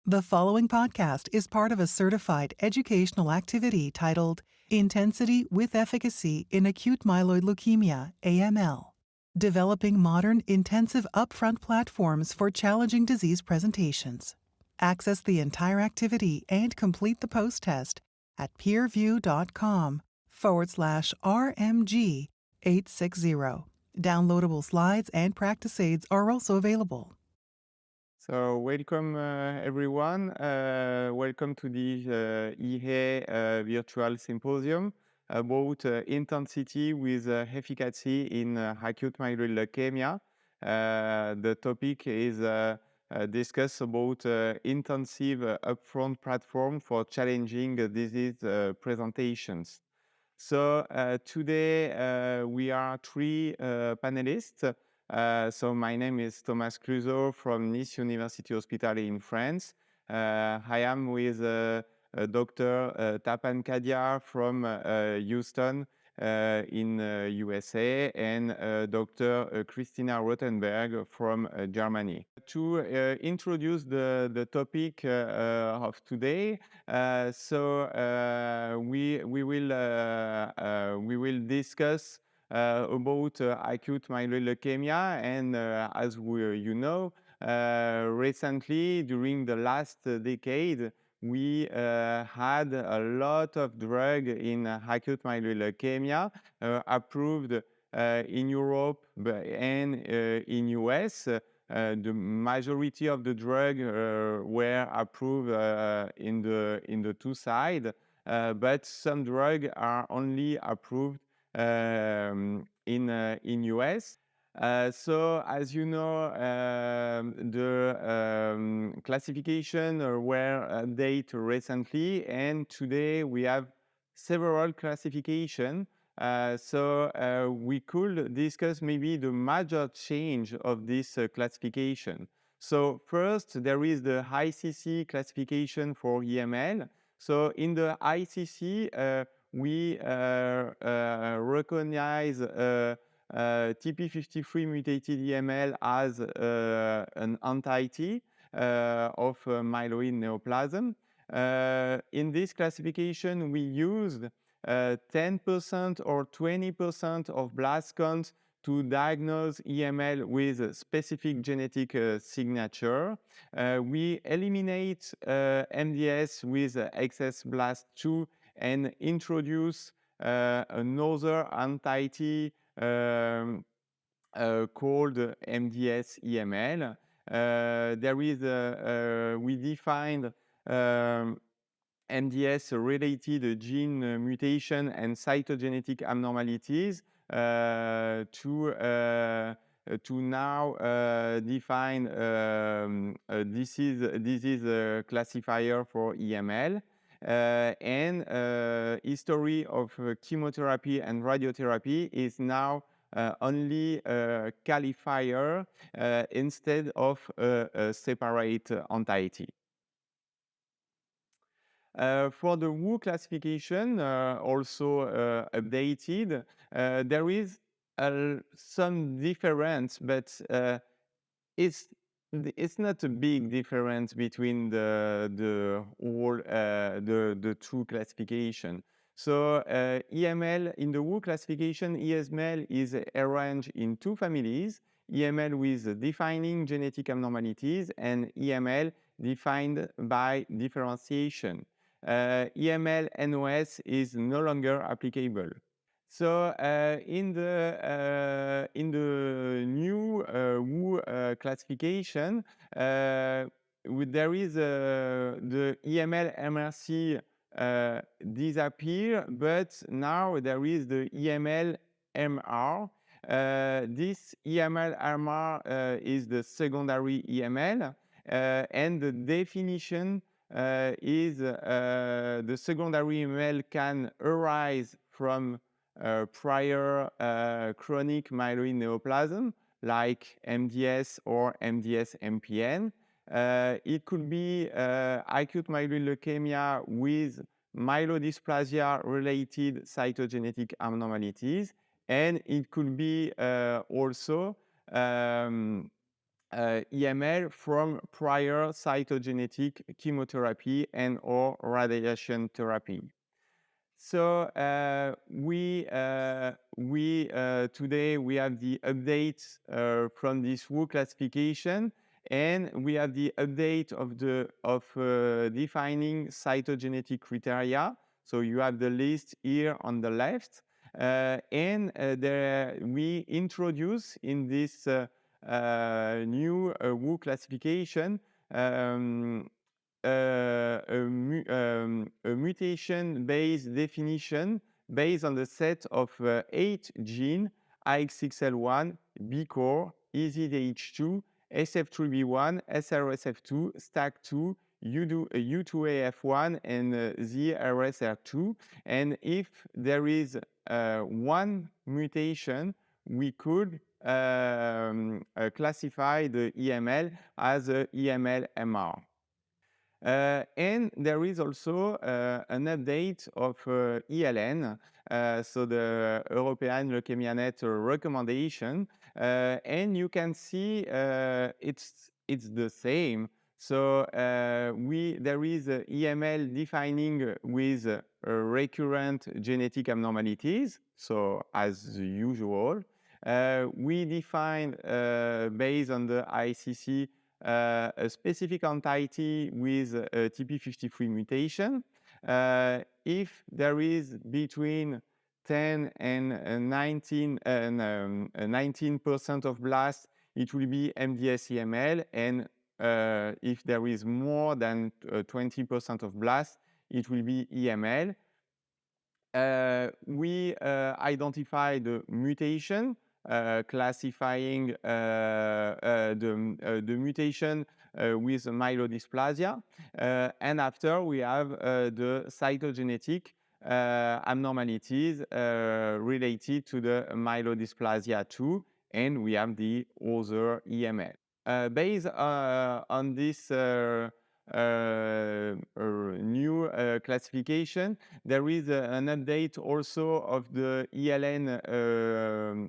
The following podcast is part of a certified educational activity titled Intensity with Efficacy in Acute Myeloid Leukemia, AML, developing modern intensive upfront platforms for challenging disease presentations. Access the entire activity and complete the post-test at peerview.com/RMG860. Downloadable slides and practice aids are also available. So welcome everyone. Welcome to the EHA virtual symposium about intensity with efficacy in acute myeloid leukemia. The topic is discuss about intensive upfront platform for challenging disease presentations. So today we are three panelists. So my name is Thomas Cluzot from Nice University Hospital in France. I am with Dr. Tapan Kadia from Houston in USA and Dr. Christina Rothenberg from Germany. To introduce the topic of today, we will discuss about acute myeloid leukemia, and as you know, recently during the last decade, we had a lot of drug in acute myeloid leukemia approved in Europe and in US. The majority of the drug were approved in the two sides, but some drugs are only approved in US. So as you know, the classification were updated recently, and today we have several classifications. We could discuss maybe the major change of this classification. So first, there is the ICC classification for EML. So in the ICC, we recognize TP53 mutated EML as an entity of myeloid neoplasm. In this classification, we used 10% or 20% of blast counts to diagnose EML with a specific genetic signature. We eliminate MDS with excess blast 2 and introduce another entity called MDS EML. We defined MDS-related gene mutation and cytogenetic abnormalities to now define a disease classifier for EML. And history of chemotherapy and radiotherapy is now only a qualifier instead of a separate entity. For the WHO classification, also updated, there is some difference, but it's not a big difference between the two classification. So EML in the WHO classification, EML is arranged in two families: EML with defining genetic abnormalities and EML defined by differentiation. EML NOS is no longer applicable. So in the new WHO classification, there is the AML-MRC disappear, but now there is the AML-MR. This AML-MR is the secondary EML, and the definition is the secondary EML can arise from prior chronic myeloid neoplasm like MDS or MDS-MPN. It could be acute myeloid leukemia with myelodysplasia-related cytogenetic abnormalities, and it could be also EML from prior cytogenetic chemotherapy and or radiation therapy. So today we have the update from this WHO classification, and we have the update of defining cytogenetic criteria. So you have the list here on the left, and we introduce in this new WHO classification a mutation-based definition based on the set of 8 genes: AX6L1, BCOR, EZDH2, SF3B1, SRSF2, STAC2, U2AF1, and ZRSR2. And if there is one mutation, we could classify the EML as a AML-MR. And there is also an update of ELN, so the European Leukemia Net recommendation, and you can see it's the same. So there is a EML defining with recurrent genetic abnormalities, so as usual. We define based on the ICC a specific entity with a TP53 mutation. If there is between 10 and 19% of blasts, it will be MDS-EML, and if there is more than 20% of blasts, it will be EML. We identify the mutation, classifying the mutation with myelodysplasia, and after we have the cytogenetic abnormalities related to the myelodysplasia 2, and we have the other EML. Based on this new classification, there is an update also of the ELN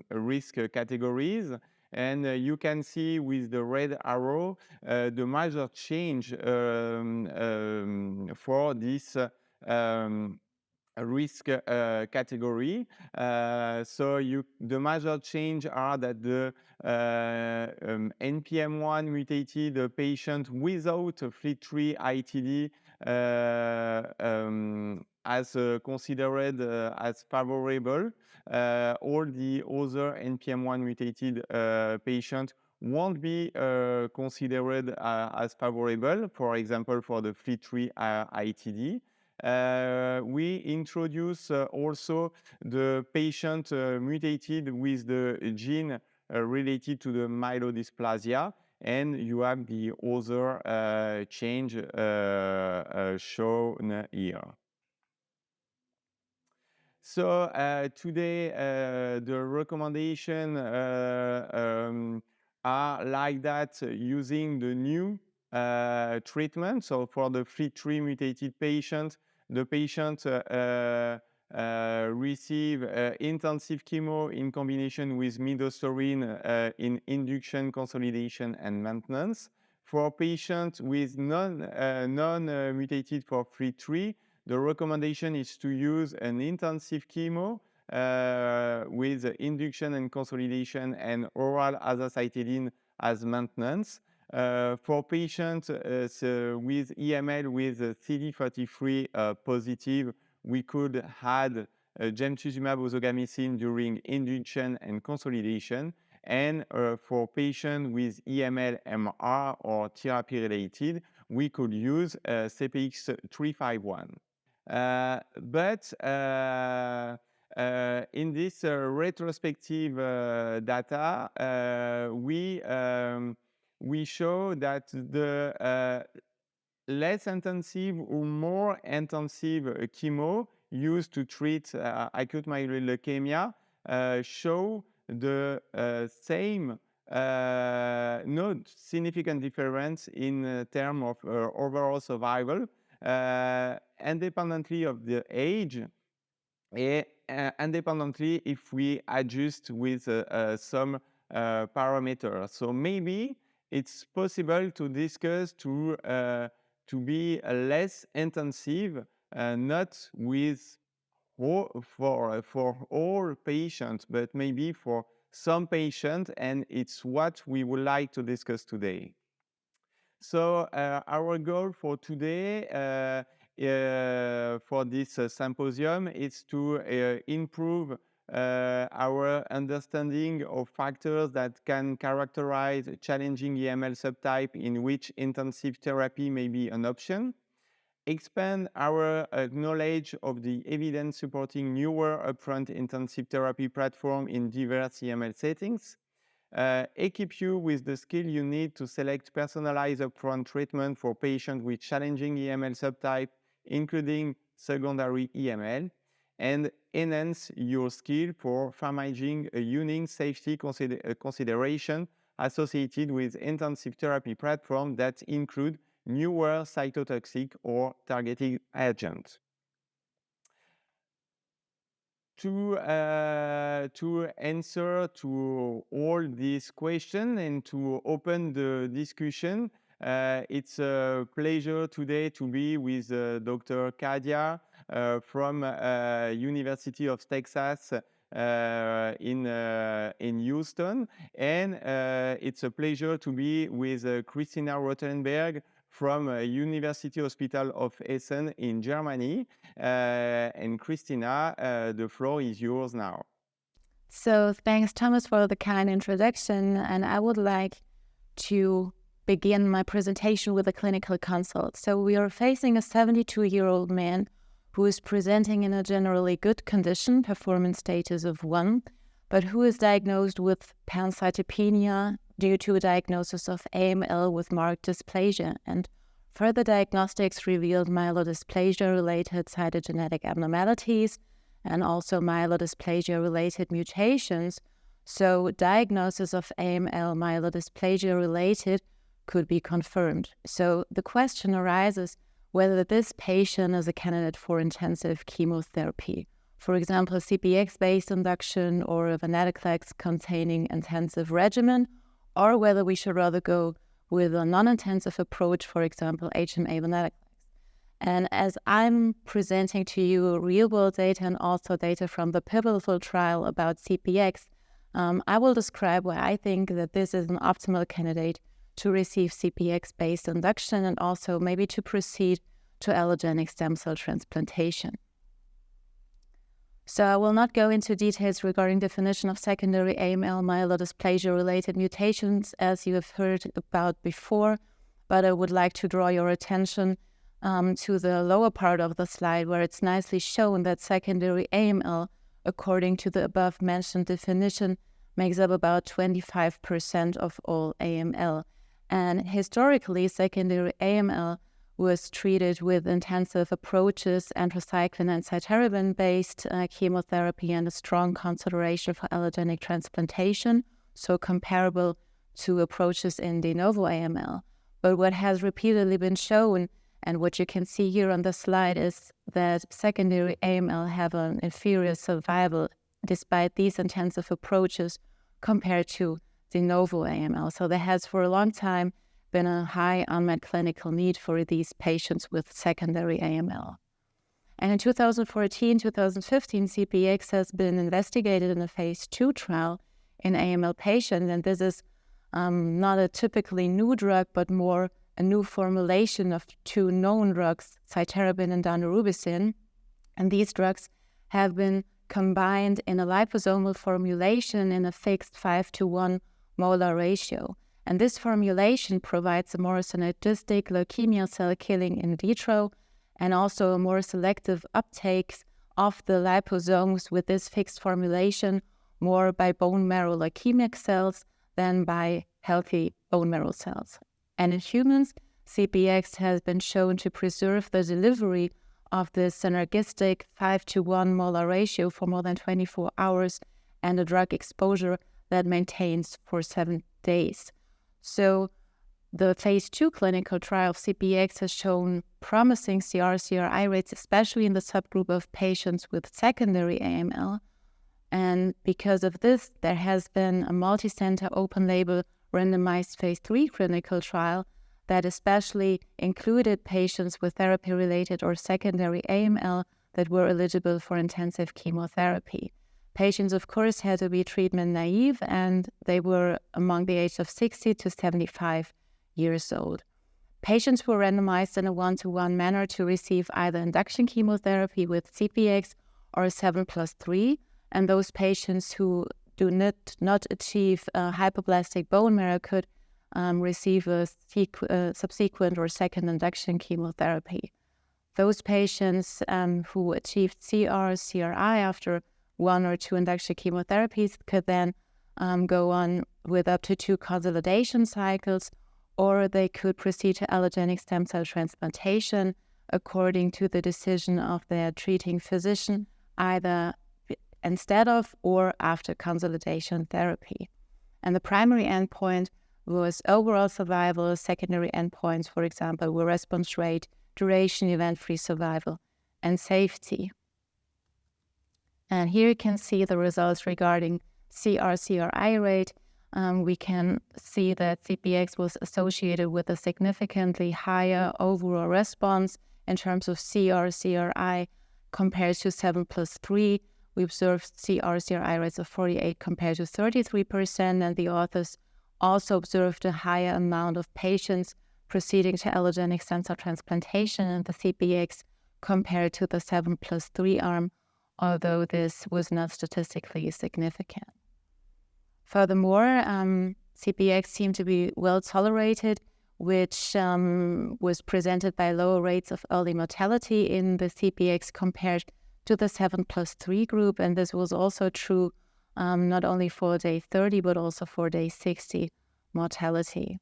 risk categories. And you can see with the red arrow the major change for this risk category. So the major change are that the NPM1 mutated patient without FLT3 ITD as considered as favorable. All the other NPM1 mutated patients won't be considered as favorable, for example, for the FLT3 ITD. We introduce also the patient mutated with the gene related to the myelodysplasia, and you have the other change shown here. So today the recommendation are like that, using the new treatment. So for the FLT3 mutated patient, the patient receive intensive chemo in combination with midostaurin in induction, consolidation, and maintenance. For patients with non-mutated for FLT3, the recommendation is to use an intensive chemo with induction and consolidation and oral azacitidine as maintenance. For patients with EML with CD33 positive, we could add gemtuzumab ozogamicin during induction and consolidation. And for patients with AML-MR or therapy related, we could use CPX-351. But in this retrospective data, we show that the less intensive or more intensive chemo used to treat acute myeloid leukemia show the same, no significant difference in terms of overall survival, independently of the age, independently if we adjust with some parameters. So maybe it's possible to discuss to be less intensive, not with for all patients, but maybe for some patients, and it's what we would like to discuss today. So our goal for today, for this symposium, is to improve our understanding of factors that can characterize a challenging AML subtype in which intensive therapy may be an option, expand our knowledge of the evidence supporting newer upfront intensive therapy platform in diverse AML settings, equip you with the skill you need to select personalized upfront treatment for patients with challenging AML subtype, including secondary AML, and enhance your skill for managing a unique safety consideration associated with intensive therapy platform that include newer cytotoxic or targeted agents. To answer to all these questions and to open the discussion, it's a pleasure today to be with Dr. Kadia from University of Texas in Houston, and it's a pleasure to be with Christina Rothenberg from University Hospital of Essen in Germany. And Christina, the floor is yours now. So thanks, Thomas, for the kind introduction. And I would like to begin my presentation with a clinical consult. So we are facing a 72-year-old man who is presenting in a generally good condition, performance status of 1, but who is diagnosed with pancytopenia due to a diagnosis of AML with marked dysplasia, and further diagnostics revealed myelodysplasia-related cytogenetic abnormalities and also myelodysplasia-related mutations. So diagnosis of AML myelodysplasia-related could be confirmed. So the question arises whether this patient is a candidate for intensive chemotherapy, for example, a CPX-based induction or a venetoclax-containing intensive regimen, or whether we should rather go with a non-intensive approach, for example, HMA venetoclax. And as I'm presenting to you real-world data and also data from the pivotal trial about CPX, I will describe why I think that this is an optimal candidate to receive CPX-based induction and also maybe to proceed to allogenic stem cell transplantation. So I will not go into details regarding definition of secondary AML myelodysplasia-related mutations, as you have heard about before, but I would like to draw your attention to the lower part of the slide, where it's nicely shown that secondary AML, according to the above-mentioned definition, makes up about 25% of all AML. And historically, secondary AML was treated with intensive approaches, anthracycline and cytarabine-based chemotherapy, and a strong consideration for allogenic transplantation, so comparable to approaches in de novo AML. But what has repeatedly been shown, and what you can see here on the slide, is that secondary AML have an inferior survival despite these intensive approaches compared to de novo AML. So there has for a long time been a high unmet clinical need for these patients with secondary AML. And in 2014-2015, CPX has been investigated in a phase 2 trial in AML patients, and this is not a typically new drug, but more a new formulation of 2 known drugs, cytarabine and daunorubicin. And these drugs have been combined in a liposomal formulation in a fixed 5:1 molar ratio. And this formulation provides a more synergistic leukemia cell killing in vitro and also a more selective uptake of the liposomes with this fixed formulation, more by bone marrow leukemic cells than by healthy bone marrow cells. And in humans, CPX has been shown to preserve the delivery of the synergistic 5:1 molar ratio for more than 24 hours and a drug exposure that maintains for 7 days. So the phase 2 clinical trial of CPX has shown promising CR/CRi rates, especially in the subgroup of patients with secondary AML. And because of this, there has been a multi-center open-label randomized phase 3 clinical trial that especially included patients with therapy-related or secondary AML that were eligible for intensive chemotherapy. Patients, of course, had to be treatment naive, and they were among the age of 60 to 75 years old. Patients were randomized in a 1-to-1 manner to receive either induction chemotherapy with CPX or 7+3, and those patients who do not achieve hypoplastic bone marrow could receive a subsequent or second induction chemotherapy. Those patients who achieved CR, CRI after 1 or 2 induction chemotherapies could then go on with up to 2 consolidation cycles, or they could proceed to allogeneic stem cell transplantation according to the decision of their treating physician, either instead of or after consolidation therapy. And the primary endpoint was overall survival. Secondary endpoints, for example, were response rate, duration, event-free survival, and safety. And here you can see the results regarding CR/CRI rate. We can see that CPX was associated with a significantly higher overall response in terms of CR/CRI compared to 7+3. We observed CR/CRI rates of 48 compared to 33%, and the authors also observed a higher amount of patients proceeding to allogeneic stem cell transplantation in the CPX compared to the 7+3 arm, although this was not statistically significant. Furthermore, CPX seemed to be well tolerated, which was presented by lower rates of early mortality in the CPX compared to the 7+3 group, and this was also true not only for day 30, but also for day 60 mortality.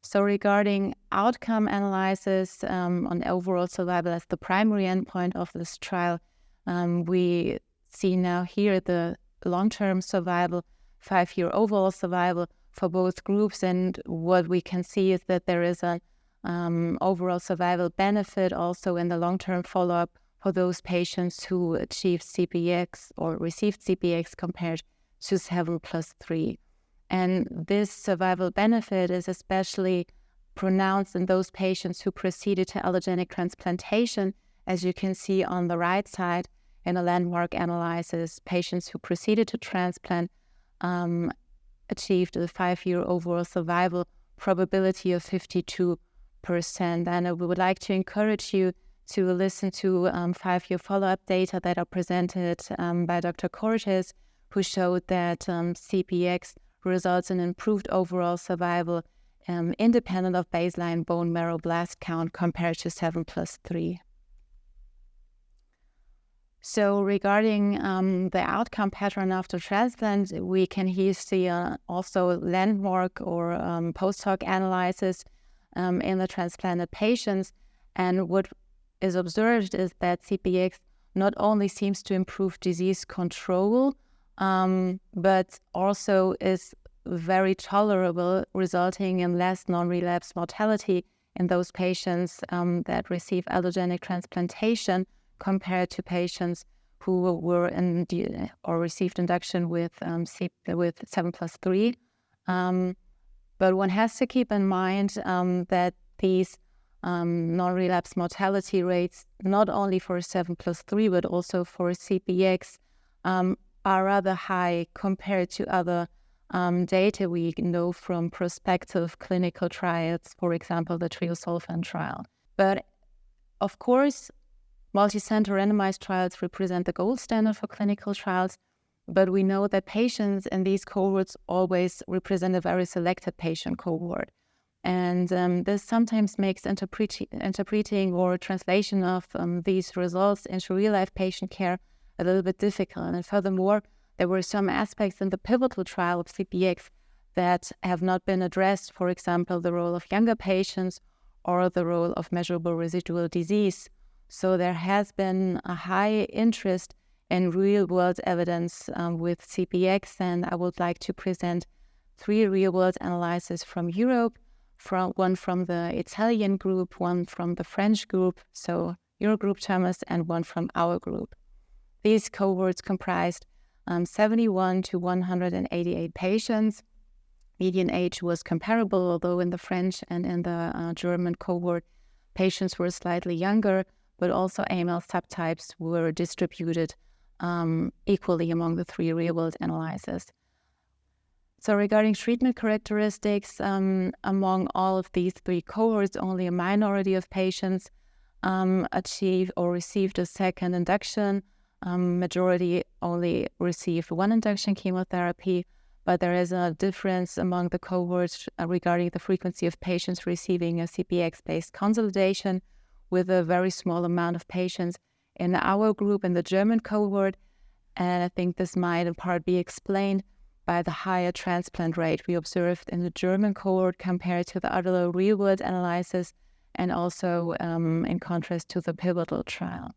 So regarding outcome analysis on overall survival as the primary endpoint of this trial, we see now here the long-term survival, 5-year overall survival for both groups, and what we can see is that there is an overall survival benefit also in the long-term follow-up for those patients who achieved CPX or received CPX compared to 7+3. And this survival benefit is especially pronounced in those patients who proceeded to allogeneic transplantation. As you can see on the right side in a landmark analysis, patients who proceeded to transplant achieved a 5-year overall survival probability of 52%. And we would like to encourage you to listen to 5-year follow-up data that are presented by Dr. Cortes, who showed that CPX results in improved overall survival independent of baseline bone marrow blast count compared to 7+3. So regarding the outcome pattern after transplant, we can here see also landmark or post-hoc analysis in the transplanted patients. And what is observed is that CPX not only seems to improve disease control, but also is very tolerable, resulting in less non-relapse mortality in those patients that receive allogeneic transplantation compared to patients who were or received induction with 7+3. But one has to keep in mind that these non-relapse mortality rates, not only for 7+3, but also for CPX, are rather high compared to other data we know from prospective clinical trials, for example, the treosulfan trial. But of course, multi-center randomized trials represent the gold standard for clinical trials, but we know that patients in these cohorts always represent a very selected patient cohort. And this sometimes makes interpreting or translation of these results into real-life patient care a little bit difficult. And furthermore, there were some aspects in the pivotal trial of CPX that have not been addressed, for example, the role of younger patients or the role of measurable residual disease. So there has been a high interest in real-world evidence with CPX, and I would like to present 3 real-world analyses from Europe, one from the Italian group, one from the French group, so your group, Thomas, and one from our group. These cohorts comprised 71 to 188 patients, Median age was comparable, although in the French and in the German cohort, patients were slightly younger, but also AML subtypes were distributed equally among the 3 real-world analyses. So regarding treatment characteristics, among all of these 3 cohorts, only a minority of patients achieved or received a second induction. Majority only received 1 induction chemotherapy, but there is a difference among the cohorts regarding the frequency of patients receiving a CPX-based consolidation, with a very small amount of patients in our group in the German cohort. And I think this might in part be explained by the higher transplant rate we observed in the German cohort compared to the other real-world analysis, and also in contrast to the pivotal trial.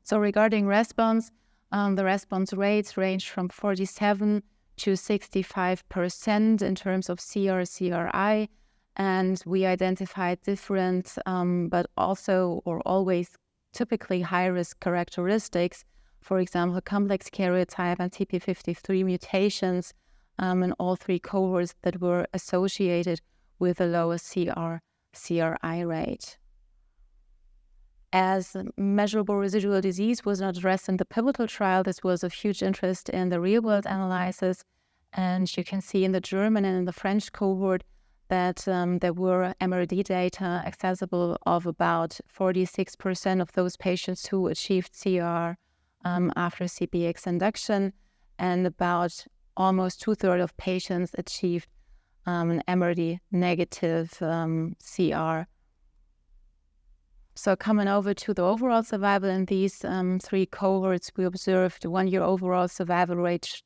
So regarding response, the response rates ranged from 47 to 65% in terms of CR/CRi, and we identified different, but also or always typically high-risk characteristics. For example, complex karyotype and TP53 mutations in all 3 cohorts that were associated with a lower CR/CRi rate. As measurable residual disease was not addressed in the pivotal trial, this was of huge interest in the real-world analysis. And you can see in the German and in the French cohort that there were MRD data accessible of about 46% of those patients who achieved CR after CPX induction, and about almost 2/3 of patients achieved an MRD negative CR. So coming over to the overall survival in these 3 cohorts, we observed 1-year overall survival rate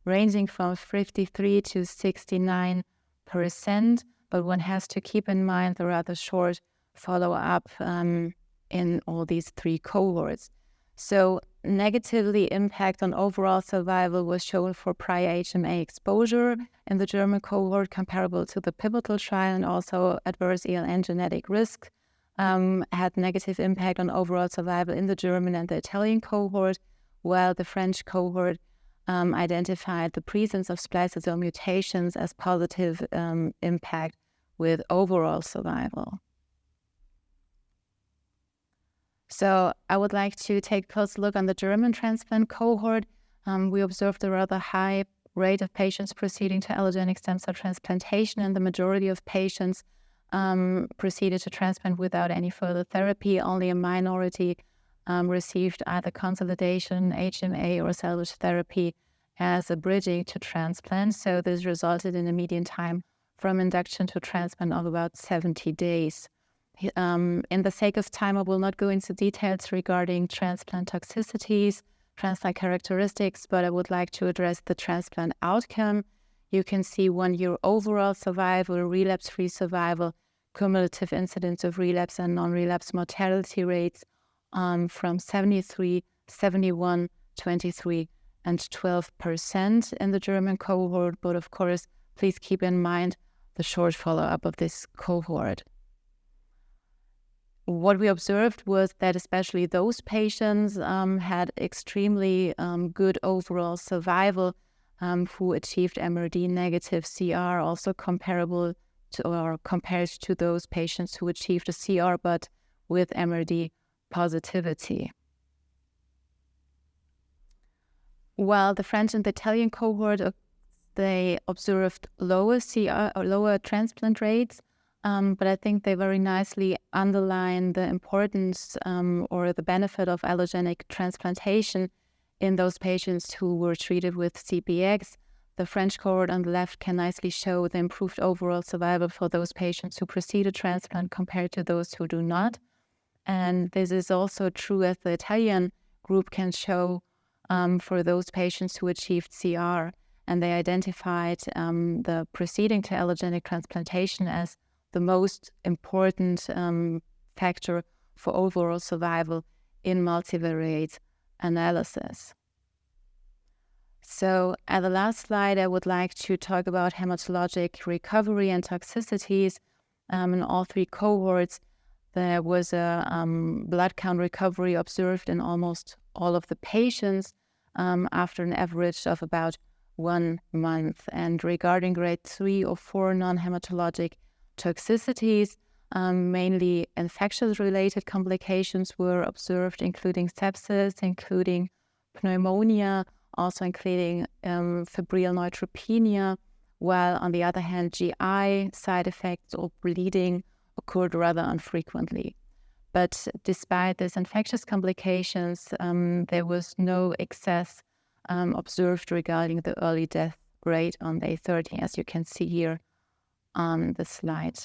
ranging from 53 to 69%, but one has to keep in mind the rather short follow-up in all these 3 cohorts. So negatively impact on overall survival was shown for prior HMA exposure in the German cohort, comparable to the pivotal trial, and also adverse ELN genetic risk had negative impact on overall survival in the German and the Italian cohort, while the French cohort identified the presence of spliceosome mutations as positive impact with overall survival. So I would like to take a close look on the German transplant cohort. We observed a rather high rate of patients proceeding to allogeneic stem cell transplantation, and the majority of patients proceeded to transplant without any further therapy. Only a minority received either consolidation, HMA, or salvage therapy as a bridging to transplant. So this resulted in a median time from induction to transplant of about 70 days. In the sake of time, I will not go into details regarding transplant toxicities, transplant characteristics, but I would like to address the transplant outcome. You can see 1-year overall survival, relapse-free survival, cumulative incidence of relapse and non-relapse mortality rates from 73, 71, 23, and 12% in the German cohort. But of course, please keep in mind the short follow-up of this cohort. What we observed was that especially those patients had extremely good overall survival who achieved MRD negative CR, also comparable to or compared to those patients who achieved a CR but with MRD positivity. While the French and the Italian cohort, they observed lower CR or lower transplant rates, but I think they very nicely underline the importance or the benefit of allogenic transplantation in those patients who were treated with CPX. The French cohort on the left can nicely show the improved overall survival for those patients who proceeded transplant compared to those who do not. And this is also true as the Italian group can show for those patients who achieved CR. And they identified the proceeding to allogenic transplantation as the most important factor for overall survival in multivariate analysis. So at the last slide, I would like to talk about hematologic recovery and toxicities. In all 3 cohorts, there was a blood count recovery observed in almost all of the patients after an average of about 1 month. And regarding grade 3 or 4 non-hematologic toxicities, mainly infectious-related complications were observed, including sepsis, including pneumonia, also including febrile neutropenia, while on the other hand, GI side effects or bleeding occurred rather infrequently. But despite these infectious complications, there was no excess observed regarding the early death rate on day 30, as you can see here on the slide.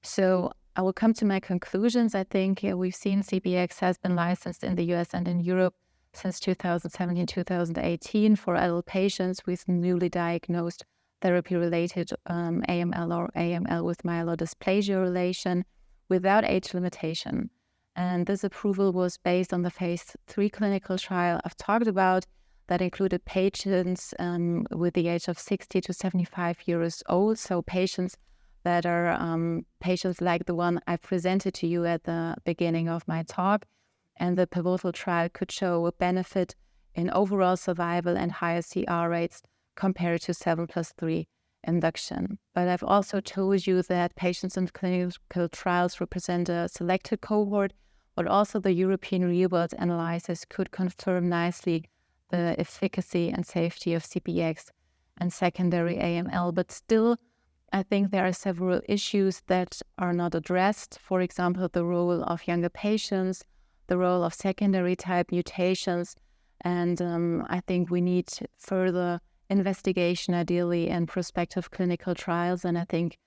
So I will come to my conclusions. I think we've seen CPX has been licensed in the US and in Europe since 2017-2018 for adult patients with newly diagnosed therapy-related AML or AML with myelodysplasia relation without age limitation. And this approval was based on the phase 3 clinical trial I've talked about that included patients with the age of 60 to 75 years old, so patients that are patients like the one I presented to you at the beginning of my talk. And the pivotal trial could show a benefit in overall survival and higher CR rates compared to 7+3 induction. But I've also told you that patients in clinical trials represent a selected cohort, but also the European real-world analysis could confirm nicely the efficacy and safety of CPX and secondary AML. But still, I think there are several issues that are not addressed. For example, the role of younger patients, the role of secondary type mutations, and I think we need further investigation, ideally in prospective clinical trials. And I think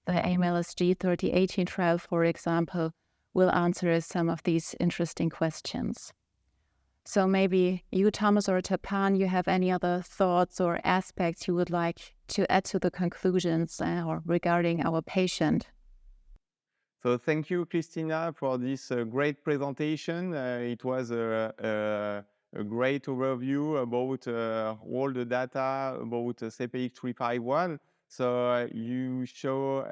the AMLSG 3018 trial, for example, will answer some of these interesting questions. So maybe you, Thomas or Tapan, you have any other thoughts or aspects you would like to add to the conclusions or regarding our patient? So thank you, Christina, for this great presentation. It was a great overview about all the data about CPX-351. So you show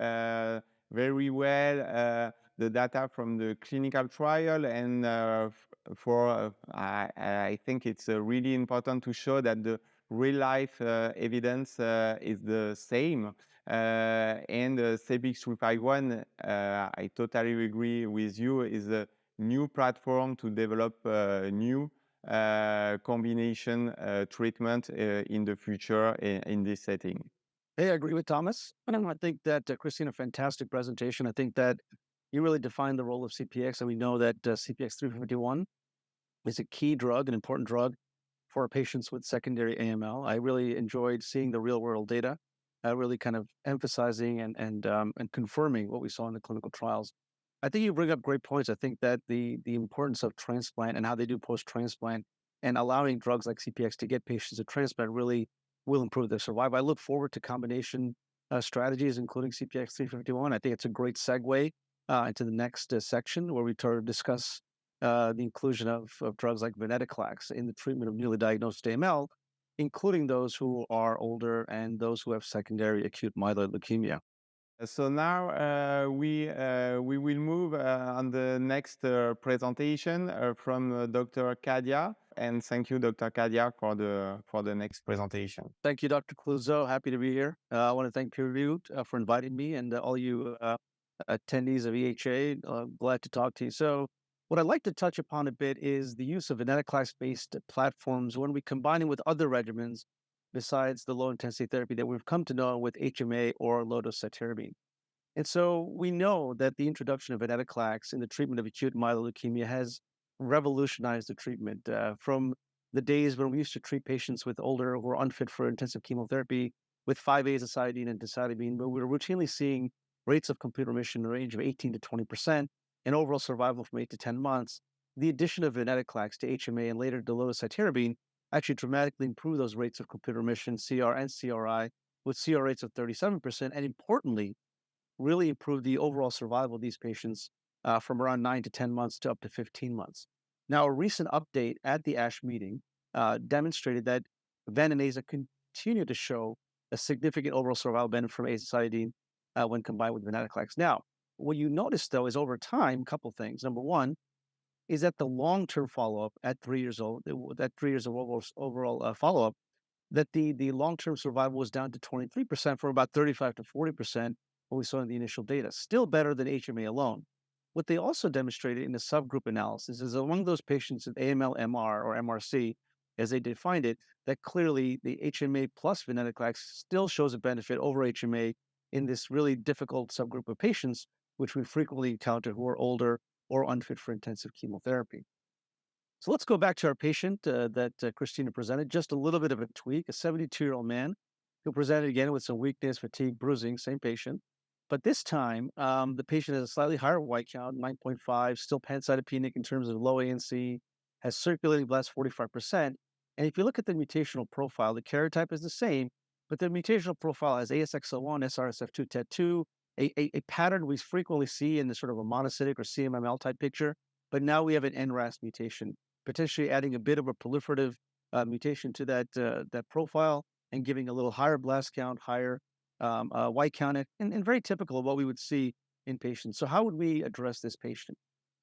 very well the data from the clinical trial, and I think it's really important to show that the real life evidence is the same. And CPX-351, I totally agree with you, is a new platform to develop new combination treatment in the future in this setting. Hey, I agree with Thomas. I think that Christina, fantastic presentation. I think that you really defined the role of CPX, and we know that CPX-351 is a key drug, an important drug for patients with secondary AML. I really enjoyed seeing the real-world data, really kind of emphasizing and confirming what we saw in the clinical trials. I think you bring up great points. I think that the importance of transplant and how they do post-transplant and allowing drugs like CPX to get patients to transplant really will improve their survival. I look forward to combination strategies, including CPX-351. I think it's a great segue into the next section where we discuss the inclusion of drugs like venetoclax in the treatment of newly diagnosed AML, including those who are older and those who have secondary acute myeloid leukemia. So now we will move on the next presentation from Dr. Kadia. And thank you, Dr. Kadia, for the next presentation. Thank you, Dr. Clouseau. Happy to be here. I want to thank Peer Reviewed for inviting me, and all you attendees of EHA. Glad to talk to you. So what I'd like to touch upon a bit is the use of venetoclax-based platforms when we combine it with other regimens besides the low-intensity therapy that we've come to know with HMA or low-dose cytarabine. And so we know that the introduction of venetoclax in the treatment of acute myeloid leukemia has revolutionized the treatment from the days when we used to treat patients with older who are unfit for intensive chemotherapy with 5-azacitidine and decitabine, but we were routinely seeing rates of complete remission in the range of 18 to 20% and overall survival from 8 to 10 months. The addition of venetoclax to HMA and later to low-dose cytarabine actually dramatically improved those rates of complete remission, CR and CRI, with CR rates of 37%, and importantly, really improved the overall survival of these patients from around 9 to 10 months to up to 15 months. Now, a recent update at the ASH meeting demonstrated that ven and aza continue to show a significant overall survival benefit from azacitidine when combined with venetoclax. Now, what you notice, though, is over time, a couple things. Number one is that the long-term follow-up at 3 years old, that 3 years of overall follow-up, that the long-term survival was down to 23% from about 35 to 40% what we saw in the initial data, still better than HMA alone. What they also demonstrated in the subgroup analysis is among those patients with AML-MR or MRC, as they defined it, that clearly the HMA plus venetoclax still shows a benefit over HMA in this really difficult subgroup of patients, which we frequently encounter who are older or unfit for intensive chemotherapy. So let's go back to our patient that Christina presented. Just a little bit of a tweak, a 72-year-old man who presented again with some weakness, fatigue, bruising, same patient. But this time, the patient has a slightly higher white count, 9.5, still pancytopenic in terms of low ANC, has circulating blast 45%. And if you look at the mutational profile, the karyotype is the same, but the mutational profile has ASXL1, SRSF2, TET2, a pattern we frequently see in the sort of a monocytic or CMML type picture. But now we have an NRAS mutation, potentially adding a bit of a proliferative mutation to that profile and giving a little higher blast count, higher white count, and very typical of what we would see in patients. So how would we address this patient?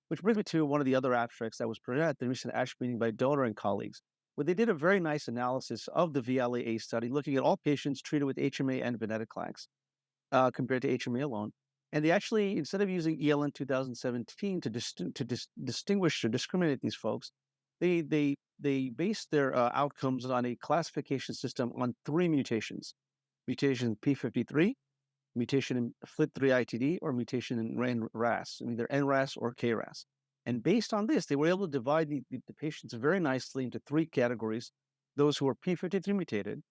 Which brings me to one of the other abstracts that was presented at the recent ASH meeting by Donor and colleagues, where they did a very nice analysis of the VLA-A study, looking at all patients treated with HMA and venetoclax compared to HMA alone. And they actually, instead of using ELN 2017 to distinguish or discriminate these folks, they based their outcomes on a classification system on 3 mutations: mutation P53, mutation in FLT3-ITD, or mutation in RAS, either NRAS or KRAS. And based on this, they were able to divide the patients very nicely into 3 categories: those who were P53 mutated,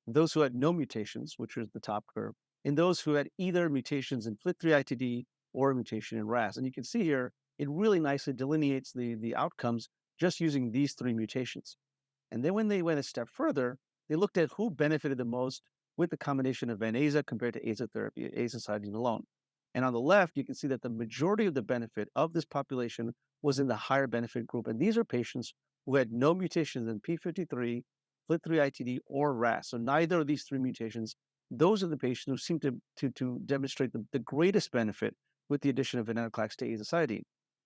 those who had no mutations, which was the top curve, and those who had either mutations in FLT3-ITD or a mutation in RAS. And you can see here, it really nicely delineates the outcomes just using these 3 mutations. And then when they went a step further, they looked at who benefited the most with the combination of Ven-Aza compared to azacitidine, azacitidine alone. And on the left, you can see that the majority of the benefit of this population was in the higher benefit group. And these are patients who had no mutations in P53, FLT3-ITD, or RAS. So neither of these 3 mutations. Those are the patients who seem to demonstrate the greatest benefit with the addition of venetoclax to azacitidine.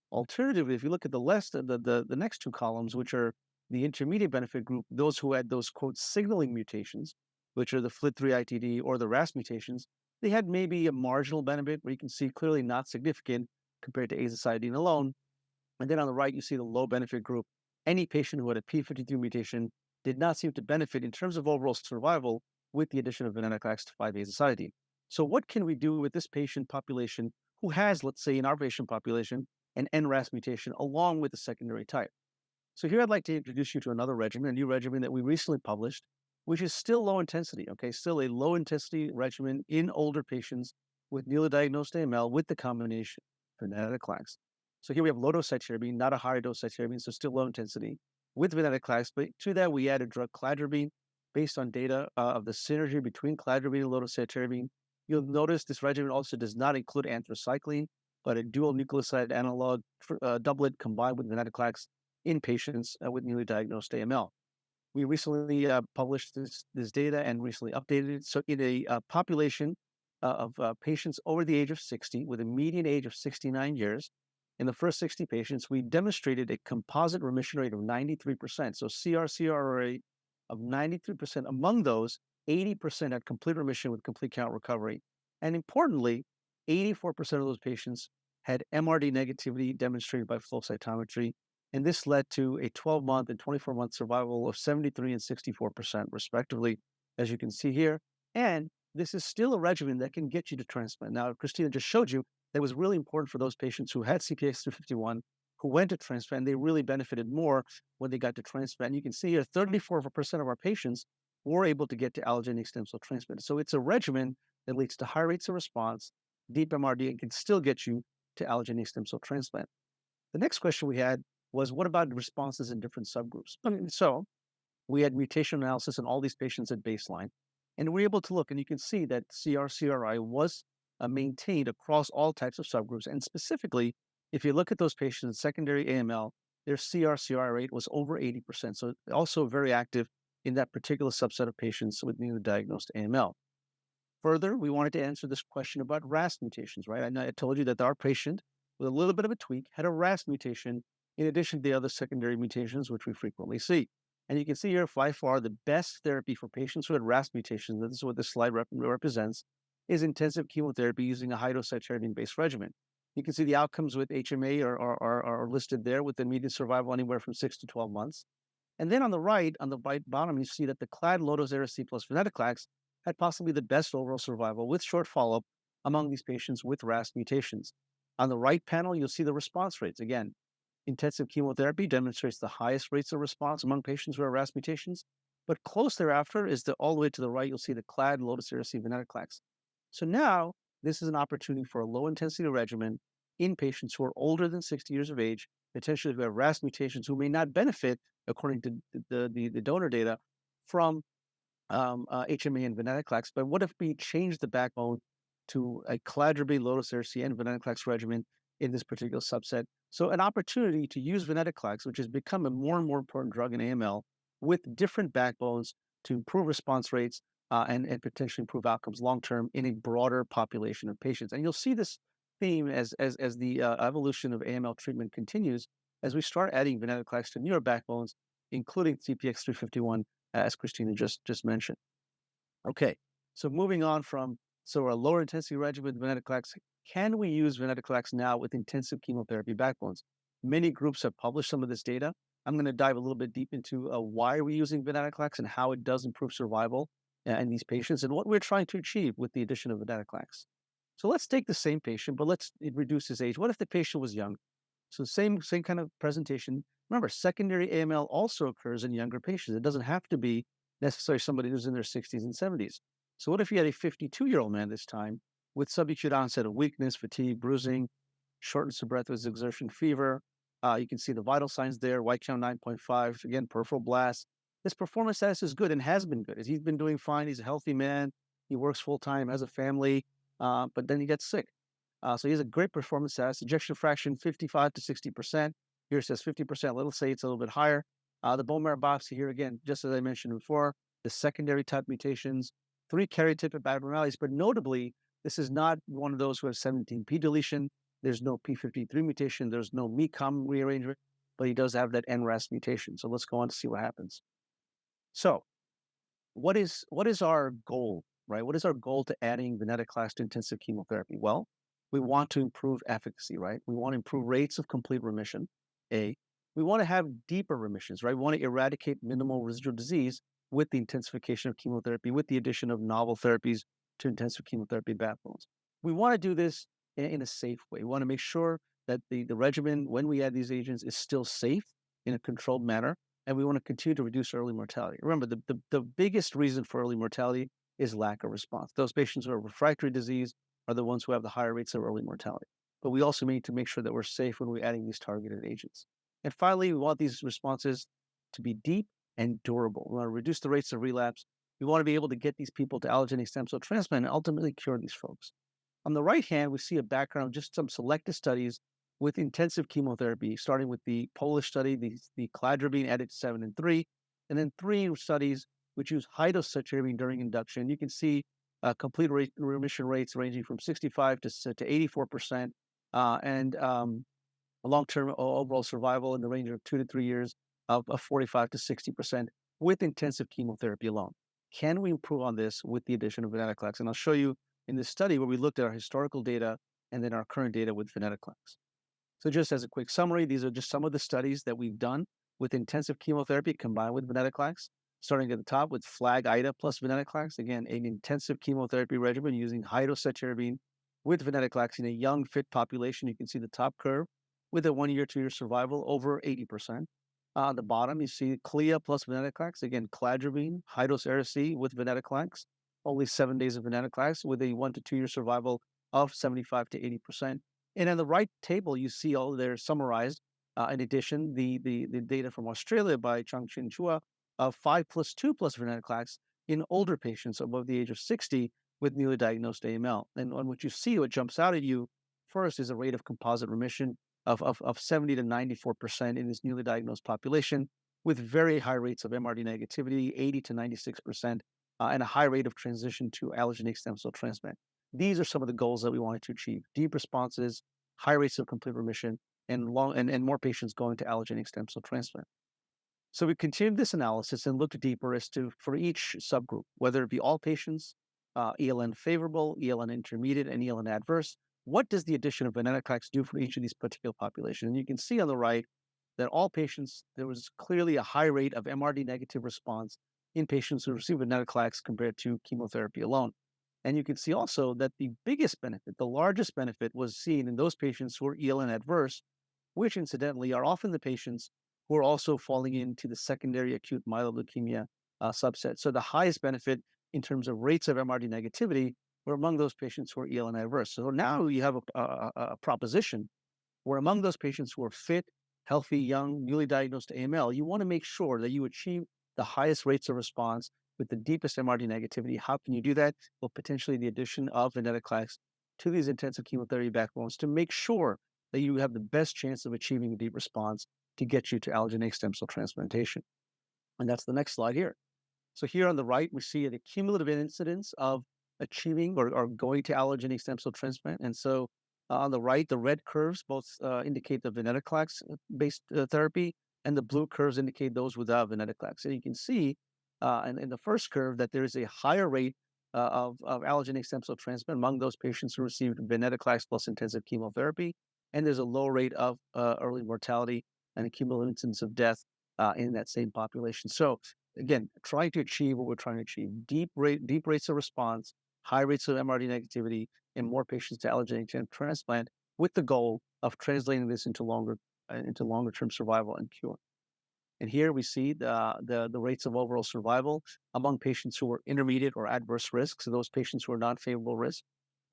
Alternatively, if you look at the next 2 columns, which are the intermediate benefit group, those who had those, quote, signaling mutations, which are the FLT3-ITD or the RAS mutations, they had maybe a marginal benefit where you can see clearly not significant compared to azacitidine alone. And then on the right, you see the low benefit group. Any patient who had a P53 mutation did not seem to benefit in terms of overall survival with the addition of venetoclax to 5-azacitidine. So what can we do with this patient population who has, let's say in our patient population, an NRAS mutation along with the secondary type? So here I'd like to introduce you to another regimen, a new regimen that we recently published, which is still low intensity, okay? Still a low intensity regimen in older patients with newly diagnosed AML with the combination venetoclax. So here we have low dose cytarabine, not a higher dose cytarabine, so still low intensity with venetoclax. But to that, we added drug cladribine based on data of the synergy between cladribine and low dose cytarabine. You'll notice this regimen also does not include anthracycline, but a dual nucleoside analog doublet combined with venetoclax in patients with newly diagnosed AML. We recently published this data and recently updated it. So in a population of patients over the age of 60 with a median age of 69 years, in the first 60 patients, we demonstrated a composite remission rate of 93%. So CR/CR rate of 93%. Among those, 80% had complete remission with complete count recovery. And importantly, 84% of those patients had MRD negativity demonstrated by flow cytometry. And this led to a 12-month and 24-month survival of 73 and 64%, respectively, as you can see here. And this is still a regimen that can get you to transplant. Now, Christina just showed you that was really important for those patients who had CPX 351, who went to transplant. They really benefited more when they got to transplant. And you can see here, 34% of our patients were able to get to allogeneic stem cell transplant. So it's a regimen that leads to high rates of response, deep MRD, and can still get you to allogeneic stem cell transplant. The next question we had was, what about responses in different subgroups? So we had mutation analysis in all these patients at baseline, and we were able to look, and you can see that CR/CRi was maintained across all types of subgroups. And specifically, if you look at those patients in secondary AML, their CR/CRi rate was over 80%. So also very active in that particular subset of patients with newly diagnosed AML. Further, we wanted to answer this question about RAS mutations, right? I told you that our patient, with a little bit of a tweak, had a RAS mutation in addition to the other secondary mutations, which we frequently see. And you can see here, by far, the best therapy for patients who had RAS mutations, this is what this slide represents, is intensive chemotherapy using a high-dose cytarabine-based regimen. You can see the outcomes with HMA are listed there, with the median survival anywhere from 6 to 12 months. And then on the right bottom, you see that the clad low-dose Ara-C plus venetoclax had possibly the best overall survival with short follow-up among these patients with RAS mutations. On the right panel, you'll see the response rates. Again, intensive chemotherapy demonstrates the highest rates of response among patients who have RAS mutations, but close thereafter is all the way to the right, you'll see the clad low-dose Ara-C venetoclax. So now this is an opportunity for a low-intensity regimen in patients who are older than 60 years of age, potentially who have RAS mutations, who may not benefit, according to the donor data, from HMA and venetoclax. But what if we change the backbone to a cladribine, low-dose Ara-C, and venetoclax regimen in this particular subset? So an opportunity to use venetoclax, which has become a more and more important drug in AML, with different backbones to improve response rates and potentially improve outcomes long-term in a broader population of patients. And you'll see this theme as the evolution of AML treatment continues, as we start adding venetoclax to newer backbones, including CPX-351, as Christina just mentioned. Okay, so moving on from a lower intensity regimen with venetoclax, can we use venetoclax now with intensive chemotherapy backbones? Many groups have published some of this data. I'm going to dive a little bit deep into why we're using venetoclax and how it does improve survival in these patients and what we're trying to achieve with the addition of venetoclax. So let's take the same patient, but let's reduce his age. What if the patient was young? So same kind of presentation. Remember, secondary AML also occurs in younger patients. It doesn't have to be necessarily somebody who's in their 60s and 70s. So what if you had a 52-year-old man this time with subacute onset of weakness, fatigue, bruising, shortness of breath with exertion, fever? You can see the vital signs there, white count 9.5, again, peripheral blast. His performance status is good and has been good. He's been doing fine. He's a healthy man. He works full-time, has a family, but then he gets sick. So he has a great performance status. Ejection fraction 55 to 60%. Here it says 50%. Let's say it's a little bit higher. The bone marrow biopsy here, again, just as I mentioned before, the secondary type mutations, 3 karyotypic abnormalities, but notably, this is not one of those who have 17p deletion. There's no p53 mutation. There's no MECOM rearrangement, but he does have that NRAS mutation. So let's go on to see what happens. So what is our goal, right? What is our goal to adding venetoclax to intensive chemotherapy? Well, we want to improve efficacy, right? We want to improve rates of complete remission, A. We want to have deeper remissions, right? We want to eradicate minimal residual disease with the intensification of chemotherapy, with the addition of novel therapies to intensive chemotherapy backbones. We want to do this in a safe way. We want to make sure that the regimen, when we add these agents, is still safe in a controlled manner, and we want to continue to reduce early mortality. Remember, the biggest reason for early mortality is lack of response. Those patients who are refractory disease are the ones who have the higher rates of early mortality. But we also need to make sure that we're safe when we're adding these targeted agents. And finally, we want these responses to be deep and durable. We want to reduce the rates of relapse. We want to be able to get these people to allogeneic stem cell transplant and ultimately cure these folks. On the right hand, we see a background of just some selected studies with intensive chemotherapy, starting with the Polish study, the cladribine added 7 and 3, and then 3 studies which use high-dose cytarabine during induction. You can see complete remission rates ranging from 65 to 84%, and a long-term overall survival in the range of 2 to 3 years of 45 to 60% with intensive chemotherapy alone. Can we improve on this with the addition of venetoclax? And I'll show you in this study where we looked at our historical data and then our current data with venetoclax. So just as a quick summary, these are just some of the studies that we've done with intensive chemotherapy combined with venetoclax, starting at the top with FLAG-IDA plus venetoclax, again, an intensive chemotherapy regimen using high-dose cytarabine with venetoclax in a young, fit population. You can see the top curve with a 1 year, 2 year survival over 80%. On the bottom, you see CLIA plus venetoclax, again, cladribine, high-dose Ara-C with venetoclax, only 7 days of venetoclax with a 1 to 2 year survival of 75 to 80%. And on the right table, you see all there summarized. In addition, the data from Australia by Changqin Chua of 5 plus 2 plus venetoclax in older patients above the age of 60 with newly diagnosed AML. And on what you see, what jumps out at you first is a rate of composite remission of 70 to 94% in this newly diagnosed population, with very high rates of MRD negativity, 80 to 96%, and a high rate of transition to allogeneic stem cell transplant. These are some of the goals that we wanted to achieve: deep responses, high rates of complete remission, and more patients going to allogeneic stem cell transplant. So we continued this analysis and looked deeper as to, for each subgroup, whether it be all patients, ELN favorable, ELN intermediate, and ELN adverse, what does the addition of venetoclax do for each of these particular populations? And you can see on the right that all patients, there was clearly a high rate of MRD negative response in patients who received venetoclax compared to chemotherapy alone. And you can see also that the biggest benefit, the largest benefit, was seen in those patients who were ELN adverse, which incidentally are often the patients who are also falling into the secondary acute myeloid leukemia subset. So the highest benefit in terms of rates of MRD negativity were among those patients who are ELN adverse. So now you have a proposition where among those patients who are fit, healthy, young, newly diagnosed AML, you want to make sure that you achieve the highest rates of response with the deepest MRD negativity. How can you do that? Well, potentially the addition of venetoclax to these intensive chemotherapy backbones to make sure that you have the best chance of achieving a deep response to get you to allogeneic stem cell transplantation. And that's the next slide here. So here on the right, we see the cumulative incidence of achieving or going to allogeneic stem cell transplant. And so on the right, the red curves both indicate the venetoclax-based therapy, and the blue curves indicate those without venetoclax. And you can see in the first curve that there is a higher rate of allogeneic stem cell transplant among those patients who received venetoclax plus intensive chemotherapy, and there's a low rate of early mortality and a cumulative incidence of death in that same population. So again, trying to achieve what we're trying to achieve: deep rates of response, high rates of MRD negativity, and more patients to allogeneic transplant, with the goal of translating this into longer term survival and cure. And here we see the rates of overall survival among patients who were intermediate or adverse risk, so those patients who are not favorable risk.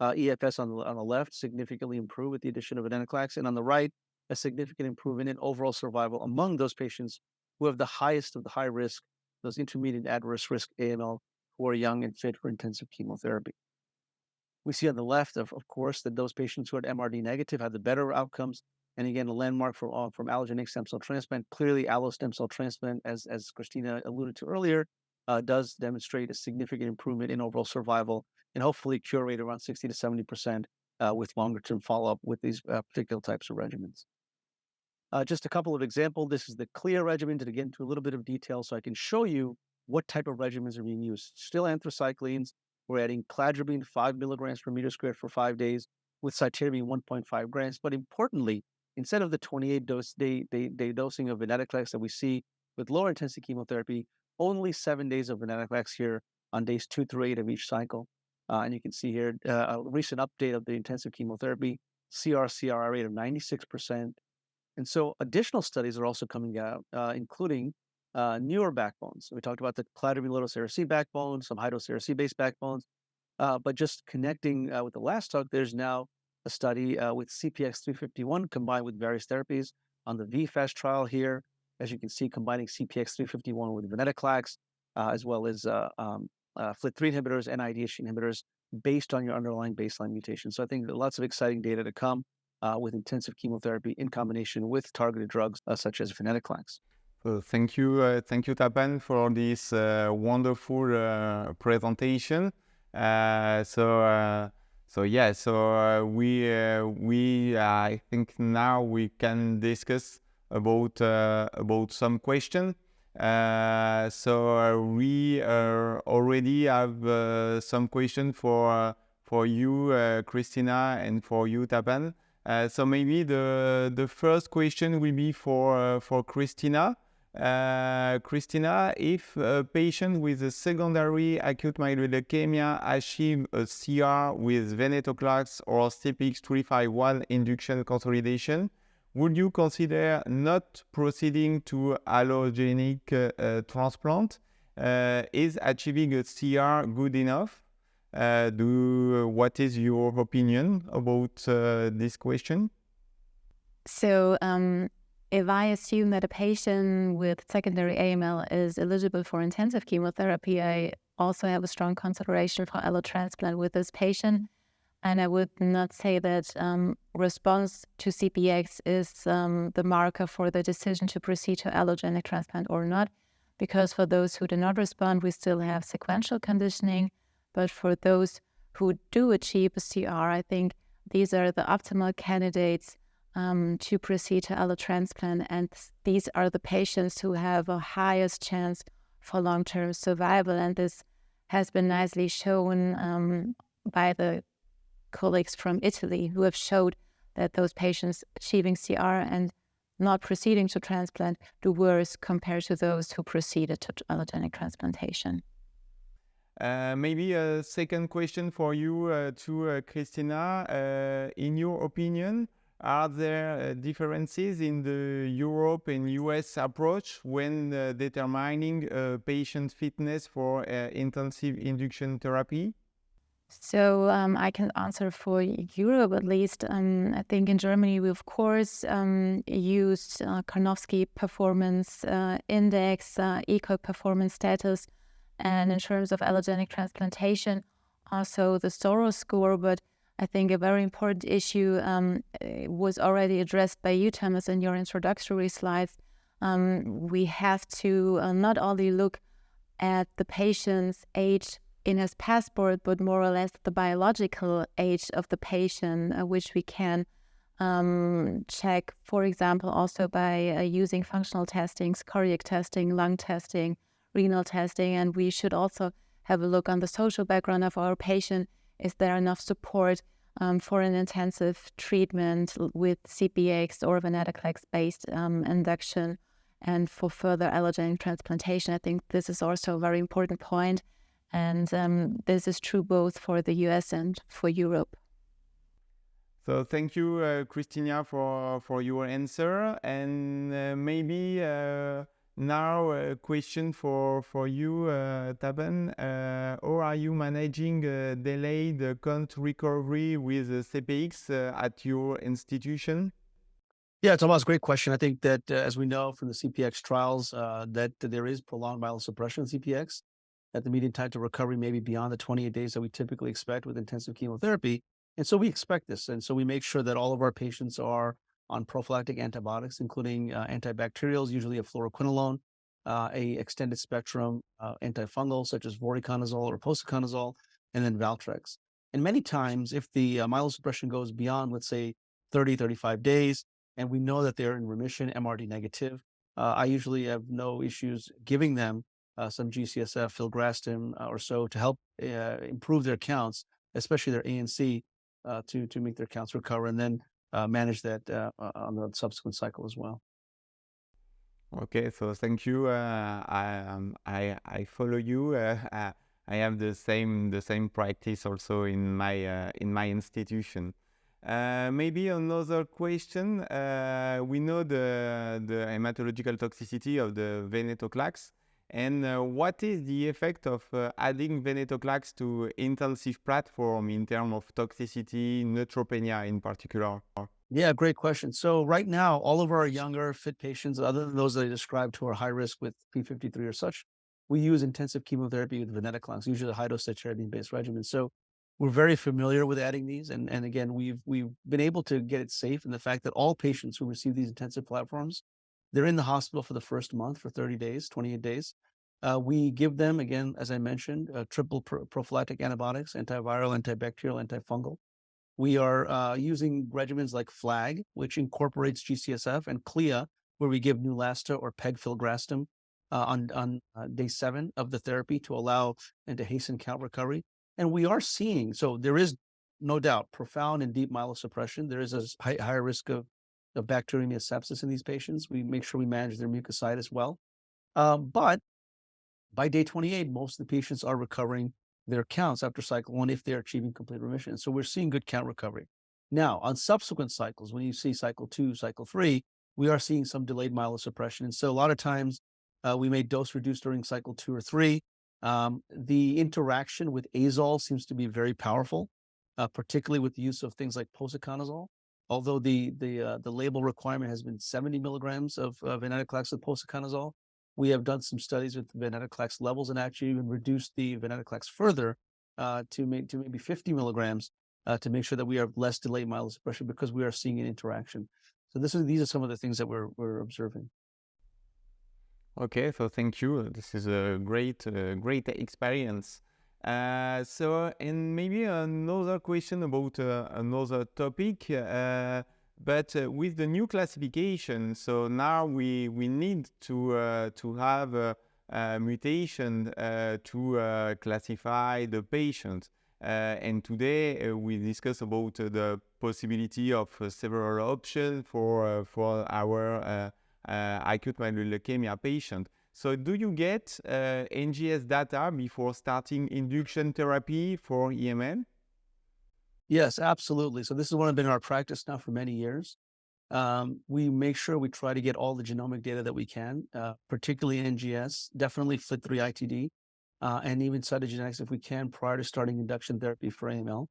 EFS on the left significantly improved with the addition of venetoclax, and on the right, a significant improvement in overall survival among those patients who have the highest of the high risk, those intermediate adverse risk AML, who are young and fit for intensive chemotherapy. We see on the left, of course, that those patients who are MRD negative had the better outcomes. And again, a landmark from allogeneic stem cell transplant. Clearly, allo stem cell transplant, as Christina alluded to earlier, does demonstrate a significant improvement in overall survival and hopefully cure rate around 60 to 70% with longer term follow-up with these particular types of regimens. Just a couple of examples. This is the CLEAR regimen to get into a little bit of detail so I can show you what type of regimens are being used. Still anthracyclines. We're adding cladribine 5 milligrams per meter squared for 5 days with cytarabine 1.5 grams. But importantly, instead of the 28-day dosing of venetoclax that we see with lower intensity chemotherapy, only 7 days of venetoclax here on days 2 through 8 of each cycle. And you can see here a recent update of the intensive chemotherapy, CR/CRi rate of 96%. And so additional studies are also coming out, including newer backbones. We talked about the cladribine low-dose ARC backbone, some high-dose ARC-based backbones. But just connecting with the last talk, there's now a study with CPX-351 combined with various therapies on the VFAST trial here. As you can see, combining CPX-351 with venetoclax, as well as FLT3 inhibitors and IDH inhibitors based on your underlying baseline mutation. So I think lots of exciting data to come with intensive chemotherapy in combination with targeted drugs such as venetoclax. So thank you, Tapan, for this wonderful presentation. We I think now we can discuss about some questions. We already have some questions for you, Christina, and for you, Tapan. So maybe the first question will be for Christina. Christina, if a patient with a secondary acute myeloid leukemia achieves a CR with venetoclax or CPX-351 induction consolidation, would you consider not proceeding to allogenic transplant? Is achieving a CR good enough? What is your opinion about this question? So if I assume that a patient with secondary AML is eligible for intensive chemotherapy, I also have a strong consideration for allotransplant with this patient. And I would not say that response to CPX is the marker for the decision to proceed to allogenic transplant or not, because for those who do not respond, we still have sequential conditioning. But for those who do achieve a CR, I think these are the optimal candidates to proceed to allotransplant. And these are the patients who have a highest chance for long-term survival. And this has been nicely shown by the colleagues from Italy, who have showed that those patients achieving CR and not proceeding to transplant do worse compared to those who proceeded to allogenic transplantation. Maybe a second question for you Christina. In your opinion, are there differences in the Europe and US approach when determining patient fitness for intensive induction therapy? So I can answer for Europe at least. I think in Germany we of course used Karnofsky Performance Index, ECOG performance status, and in terms of allogenic transplantation, also the Soros score. But I think a very important issue was already addressed by you, Thomas, in your introductory slides. We have to not only look at the patient's age in his passport, but more or less the biological age of the patient, which we can check, for example, also by using functional testings, cardiac testing, lung testing, renal testing. And we should also have a look on the social background of our patient. Is there enough support for an intensive treatment with CPX or venetoclax-based induction and for further allogenic transplantation? I think this is also a very important point. And this is true both for the US and for Europe. So thank you, Christina, for your answer. And maybe now a question for you, Taban. How are you managing delayed count recovery with CPX at your institution? Yeah, Thomas, great question. I think that as we know from the CPX trials, that there is prolonged myelosuppression in CPX, that the median time to recovery may be beyond the 28 days that we typically expect with intensive chemotherapy. And so we expect this. And so we make sure that all of our patients are on prophylactic antibiotics, including antibacterials, usually a fluoroquinolone, a extended spectrum antifungal such as voriconazole or posaconazole, and then Valtrex. And many times, if the myelosuppression goes beyond, let's say, 30, 35 days, and we know that they're in remission, MRD negative, I usually have no issues giving them some G-CSF, filgrastim, or so to help improve their counts, especially their ANC, to make their counts recover, and then manage that on the subsequent cycle as well. Okay, so thank you. I follow you. I have the same practice also in my institution. Maybe another question. We know the hematological toxicity of the venetoclax. And what is the effect of adding venetoclax to intensive platform in terms of toxicity, neutropenia in particular? Yeah, great question. So right now, all of our younger fit patients, other than those that I described who are high risk with P53 or such, we use intensive chemotherapy with venetoclax, usually a high-dose cytarabine-based regimen. So we're very familiar with adding these. And again, we've been able to get it safe in the fact that all patients who receive these intensive platforms, they're in the hospital for the first month for 30 days, 28 days. We give them, again, as I mentioned, triple prophylactic antibiotics, antiviral, antibacterial, antifungal. We are using regimens like FLAG, which incorporates G-CSF, and CLIA, where we give Neulasta or pegfilgrastim on day 7 of the therapy to allow and to hasten count recovery. And we are seeing, so there is no doubt, profound and deep myelosuppression. There is a higher risk of bacteremia sepsis in these patients. We make sure we manage their mucositis well. But by day 28, most of the patients are recovering their counts after cycle 1 if they're achieving complete remission. So we're seeing good count recovery. Now, on subsequent cycles, when you see cycle 2, cycle 3, we are seeing some delayed myelosuppression. And so a lot of times we may dose reduce during cycle 2 or 3. The interaction with azole seems to be very powerful, particularly with the use of things like posaconazole. Although the label requirement has been 70 milligrams of venetoclax with posaconazole, we have done some studies with venetoclax levels and actually even reduced the venetoclax further to maybe 50 milligrams to make sure that we have less delayed myelosuppression because we are seeing an interaction. So these are some of the things that we're observing. Okay, so thank you. This is a great experience. So, and maybe another question about another topic. But with the new classification, so now we need to have a mutation to classify the patient. And today we discuss about the possibility of several options for our acute myeloid leukemia patient. So do you get NGS data before starting induction therapy for EML? Yes, absolutely. So this has been in our practice now for many years. We make sure we try to get all the genomic data that we can, particularly NGS, definitely FLT3 ITD, and even cytogenetics if we can prior to starting induction therapy for AML.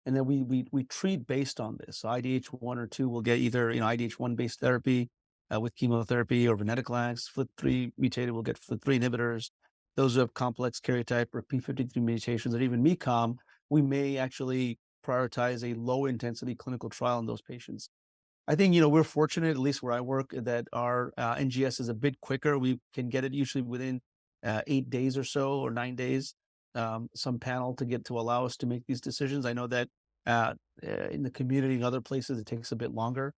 And then we treat based on this. So IDH1 or 2 will get either IDH1 based therapy with chemotherapy or venetoclax. FLT3 mutated will get FLT3 inhibitors. Those who have complex karyotype or P53 mutations, or even MECOM, we may actually prioritize a low intensity clinical trial in those patients. I think, we're fortunate, at least where I work, that our NGS is a bit quicker. We can get it usually within 8 days or so, or 9 days, some panel to allow us to make these decisions. I know that in the community and other places, it takes a bit longer.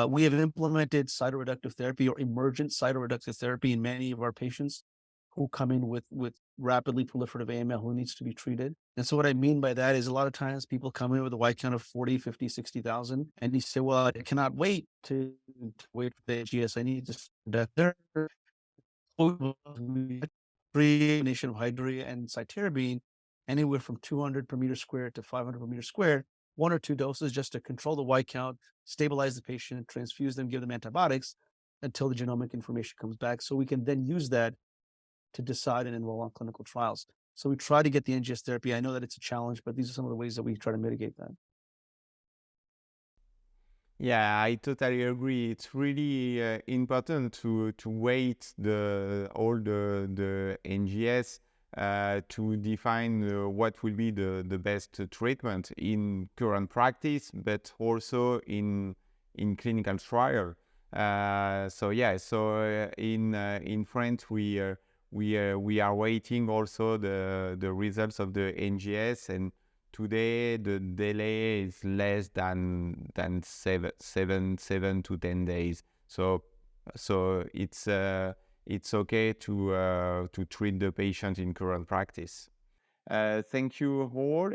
We have implemented cytoreductive therapy or emergent cytoreductive therapy in many of our patients who come in with rapidly proliferative AML who needs to be treated. And so what I mean by that is a lot of times people come in with a white count of 40, 50, 60,000, and you say, well, I cannot wait to wait for the NGS. I need to start there. Combination of hydroxyurea and cytarabine, anywhere from 200 per meter squared to 500 per meter squared, 1 or 2 doses just to control the white count, stabilize the patient, transfuse them, give them antibiotics until the genomic information comes back. So we can then use that to decide and enroll on clinical trials. So we try to get the NGS therapy. I know that it's a challenge, but these are some of the ways that we try to mitigate that. Yeah, I totally agree. It's really important to wait all the NGS to define what will be the best treatment in current practice, but also in clinical trial. In France we are waiting also the results of the NGS, and today the delay is less than 7 to 10 days. So it's okay to treat the patient in current practice. Thank you all.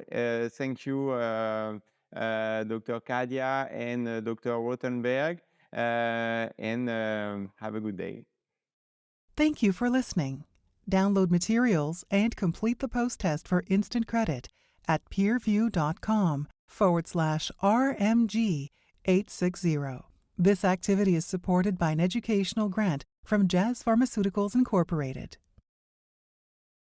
Thank you, Dr. Kadia and Dr. Rothenberg, and have a good day. Thank you for listening. Download materials and complete the post-test for instant credit at peerview.com/RMG860. This activity is supported by an educational grant from Jazz Pharmaceuticals Incorporated.